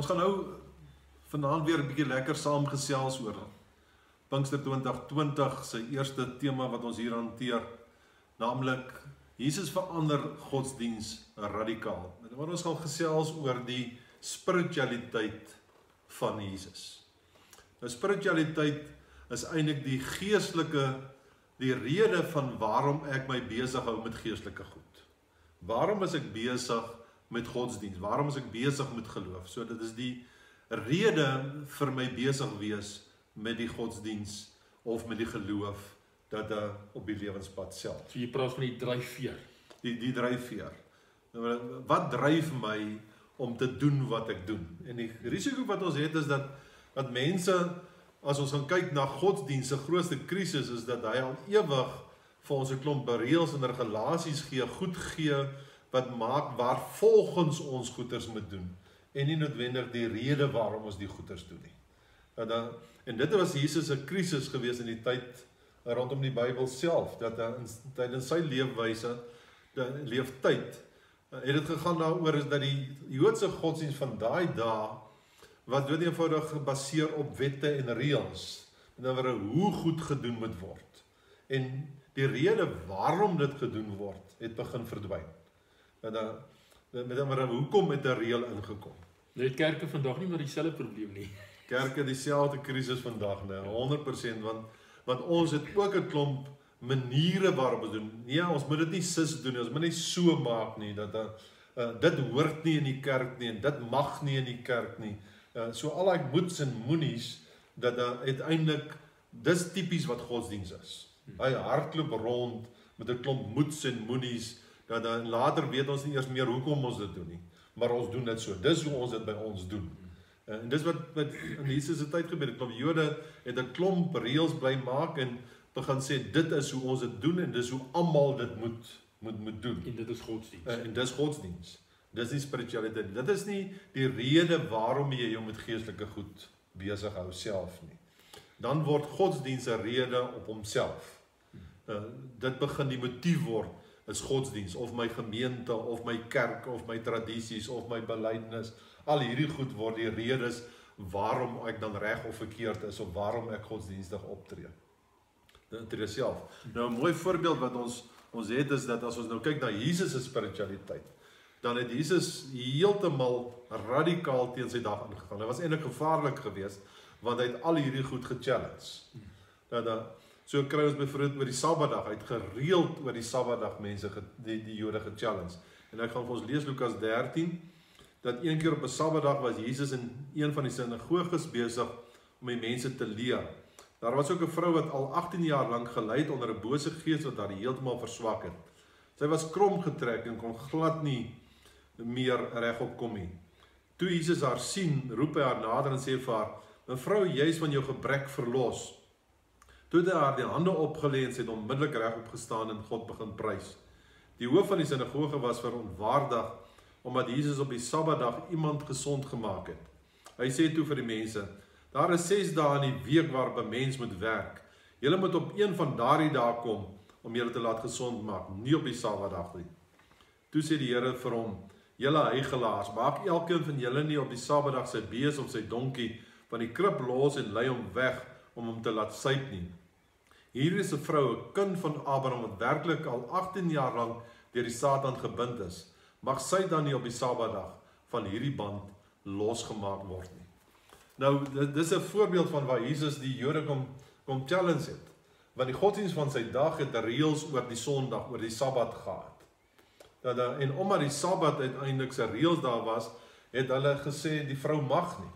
Ons gaan nou vanaand weer 'n bietjie lekker saam gesels oor Pinkster 2020 se eerste tema wat ons hier hanteer, naamlik Jesus verander godsdiens radikaal. En ons gaan gesels oor die spiritualiteit van Jesus. Nou spiritualiteit is eintlik die geestelike, die rede van waarom ek my besig hou met geestelike goed. Waarom is ek besig met godsdiens? Waarom is ek besig met geloof? So dit is die rede vir my besig wees met die godsdiens of met die geloof dat op die lewenspad self. So jy praat van die dryfveer. Die dryfveer. Nou, wat dryf my om te doen wat ek doen? En die risiko wat ons het is dat mense, as ons gaan kyk na godsdiens, se grootste krisis is dat hy al ewig vir ons 'n klomp reëls en regulasies gee, goed gee, wat maak waar volgens ons goeders moet doen, en nie noodwendig die rede waarom ons die goeders doen nie. En dit was Jesus 'n krisis gewees in die tyd rondom die Bybel self, dat tydens sy leefwyse, leeftyd, het dit gegaan daaroor is dat die Joodse godsdienst van daai dae was dood eenvoudig gebaseer op wette en reëls, en dan hoe goed gedoen moet word. En die rede waarom dit gedoen word, het begin verdwyn. Hoekom het 'n reël ingekom? Nee, kerke vandag nie maar dieselfde probleem nie. Kerke dieselfde krisis vandag, 100%, want ons het ook 'n klomp maniere waarop ons doen. Nee, ons moet dit nie sis doen, ons moet nie so maak nie, dit hoort nie in die kerk nie, en dit mag nie in die kerk nie. So al die moets en moenies, dat uiteindelik, dis tipies wat godsdiens is. Hy hardloop rond met 'n klomp moets en moenies, dat later weet ons nie eers meer hoekom ons dit doen nie, maar ons doen dit so, dis hoe ons dit by ons doen. En dis wat in Jesus se tyd gebeur, 'n klomp Jode het 'n klomp reëls bly maak en begin sê, dit is hoe ons dit doen, en dis hoe almal dit moet doen. En dit is godsdiens. En dis godsdiens. Dis nie spiritualiteit. Dit is nie die rede waarom jy jou met geestelike goed besig hou self nie. Dan word godsdiens 'n rede op homself. Dit begin die motief word, is godsdiens, of my gemeente, of my kerk, of my tradisies, of my belydenis. Al hierdie goed word die redes waarom ek dan reg of verkeerd is, of waarom ek godsdienstig optree. Tree self. Nou 'n mooi voorbeeld wat ons het is dat as ons nou kyk na Jesus se spiritualiteit, dan het Jesus heeltemal radikaal teen sy dag ingegaan. Dit was eintlik gevaarlik geweest, want hy het al hierdie goed gechallenge. So kry ons byvoorbeeld oor die Sabbatdag, hy het gereeld oor die Sabbatdag mense, die Jode gechallenge. En ek gaan vir ons lees Lukas 13, dat een keer op 'n Sabbatdag was Jesus in een van die sinagoges besig om die mense te leer. Daar was ook 'n vrou wat al 18 jaar lank gelei het onder 'n bose gees wat haar heeltemal verswak het. Sy was krom getrek en kon glad nie meer regop kom nie. Toe Jesus haar sien, roep hy haar nader en sê vir haar, "Mevrou, jy is van jou gebrek verlos." Toe het hy haar die hande opgelê en sy het onmiddellik regop gestaan en God begin prys. Die hoof van die sinagoge was verontwaardig omdat Jesus op die Sabbatdag iemand gesond gemaak het. Hy sê toe vir die mense, "Daar is 6 dae in die week waarop 'n mens moet werk. Julle moet op een van daardie dae kom om julle te laat gesond maak, nie op die Sabbatdag nie." Toe sê die Here vir hom, "Julle huigelaars, maak elkeen van julle nie op die Sabbatdag sy bees of sy donkie van die krib los en lei hom weg om hom te laat suip nie. Hier is 'n vrou, 'n kind van Abraham, wat werklik al 18 jaar lank deur die Satan gebind is. Mag sy dan nie op die Sabbatdag van hierdie band losgemaak word nie." Nou, dit is 'n voorbeeld van waar Jesus die Jode kom challenge het. Want die godsdienst van sy dag het reëls oor die Sondag, oor die Sabbat gehad. En omdat die Sabbat uiteindelik sy reëls daar was, het hulle gesê die vrou mag nie.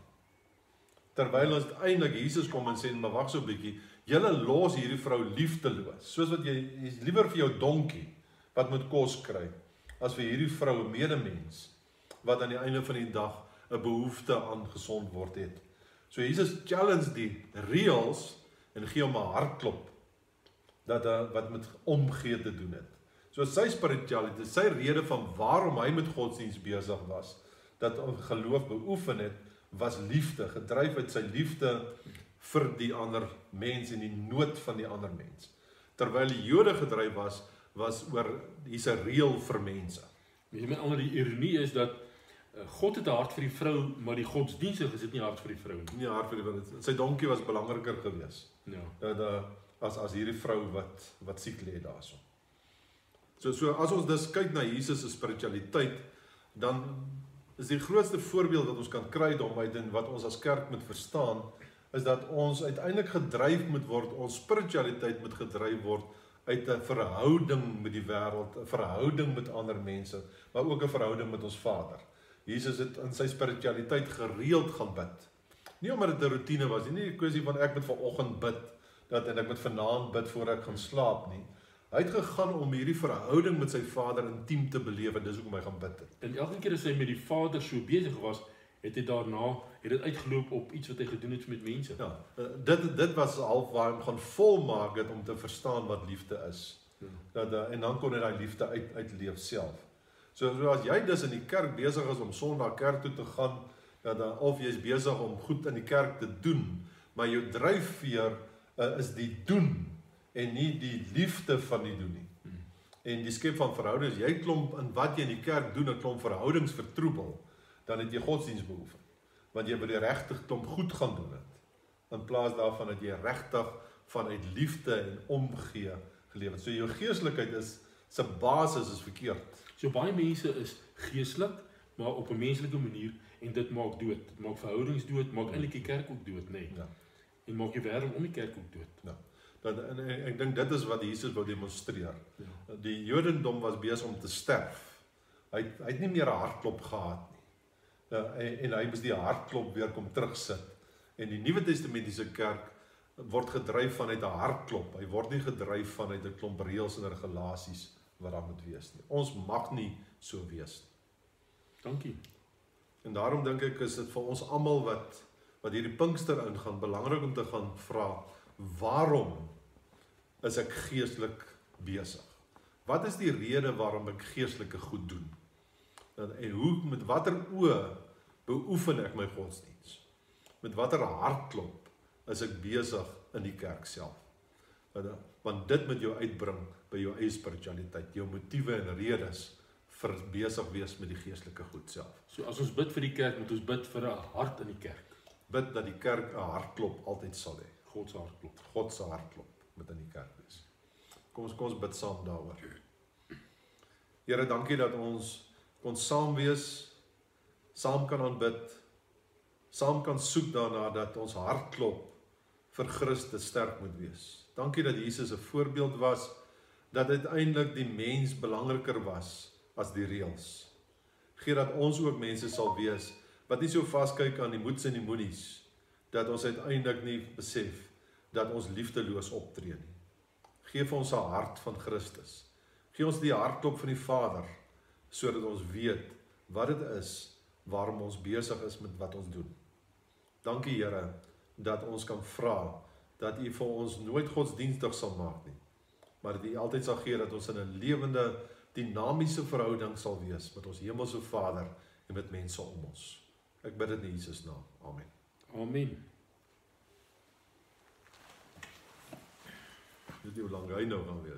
Terwyl ons uiteindelik Jesus kom en sê, "Maar wag so 'n bietjie, julle los hierdie vrou liefdeloos, soos wat jy is liewer vir jou donkie wat moet kos kry, as vir hierdie vrou 'n medemens wat aan die einde van die dag 'n behoefte aan gesond word het." So Jesus challenge die reëls en gee hom 'n hartklop wat met omgee te doen het. So sy spiritualiteit, sy rede van waarom hy met godsdienst besig was, dat geloof beoefen het, was liefde, gedryf uit sy liefde vir die ander mens en die nood van die ander mens. Terwyl die Jode gedryf was oor hier's 'n reël vir mense. Met ander die ironie is dat God het 'n hart vir die vrou, maar die godsdienstige is dit nie 'n hart vir die vrou nie. Nie hard vir die sy donkie was belangriker geweest. Ja. As hierdie vrou wat siek lê daarso. So as ons dus kyk na Jesus se spiritualiteit, dan is die grootste voorbeeld wat ons kan kry daaruit en wat ons as kerk moet verstaan, is dat ons uiteindelik gedryf moet word, ons spiritualiteit moet gedryf word uit 'n verhouding met die wêreld, 'n verhouding met ander mense, maar ook 'n verhouding met ons Vader. Jesus het in sy spiritualiteit gereeld gaan bid. Nie omdat dit 'n roetine was nie 'n kwessie van ek moet vanoggend bid en ek moet vanaand bid voor ek gaan slaap nie. Hy het gegaan om hierdie verhouding met sy Vader intiem te beleef en dis hoekom hy gaan bid het. En elke keer as hy met die Vader so besig was, het dit uitgeloop op iets wat hy gedoen het met mense. Ja, dit was half waar hy gaan volmaak het om te verstaan wat liefde is. En dan kon hy daai liefde uitleef self. So as jy dus in die kerk besig is om Sondag kerk toe te gaan, of jy is besig om goed in die kerk te doen, maar jou dryfveer is die doen en nie die liefde van die doen nie. En die skep van verhoudings, jy klomp in wat jy in die kerk doen, 'n klomp verhoudings vertroebel, dan het jy godsdienst beoefen. Want jy wil die regtig klomp goed gaan doen het. In plaas daarvan dat jy regtig vanuit liefde en omgee geleef het. So jou geestelikheid se basis is verkeerd. So baie mense is geestelik, maar op 'n menslike manier en dit maak dood. Dit maak verhoudings dood, maak eintlik die kerk ook dood, nee. Ja. En maak die wêreld om die kerk ook dood. Ja. En ek dink dit is wat Jesus wou demonstreer. Ja. Die Jodendom was besig om te sterf. Hy het nie meer 'n hartklop gehad nie. En hy moes die hartklop weer kom terugsit. En die Nuwe Testamentiese kerk word gedryf vanuit 'n hartklop. Hy word nie gedryf vanuit 'n klomp reëls en regulasies wat daar moet wees nie. Ons mag nie so wees nie. Dankie. En daarom dink ek is dit vir ons almal wat hierdie Pinkster ingaan, belangrik om te gaan vra, waarom is ek geestelik besig? Wat is die rede waarom ek geestelike goed doen? En hoe, met watter oë beoefen ek my godsdiens? Met watter hartklop is ek besig in die kerk self? Want dit moet jou uitbring by jou eie spiritualiteit, jou motiewe en redes vir besig wees met die geestelike goed self. So as ons bid vir die kerk, moet ons bid vir 'n hart in die kerk. Bid dat die kerk 'n hartklop altyd sal hê. God se hartklop. God se hartklop moet in die kerk wees. Kom ons bid saam daaroor. Here, dankie dat ons kon saam wees, saam kan aanbid, saam kan soek daarna dat ons hartklop vir Christus sterk moet wees. Dankie dat Jesus 'n voorbeeld was, dat uiteindelik die mens belangriker was as die reëls. Gee dat ons ook mense sal wees wat nie so vaskyk aan die moeds en die moenies, dat ons uiteindelik nie besef dat ons liefdeloos optree nie. Gee vir ons 'n hart van Christus. Gee ons die hartklop van die Vader, sodat ons weet wat dit is waarom ons besig is met wat ons doen. Dankie Here dat ons kan vra dat U vir ons nooit godsdienstig sal maak nie, maar dat U altyd sal gee dat ons in 'n lewende, dinamiese verhouding sal wees met ons hemelse Vader en met mense om ons. Ek bid dit in Jesus naam. Amen. Amen. Weet jy hoe lang hy nou gaan wees?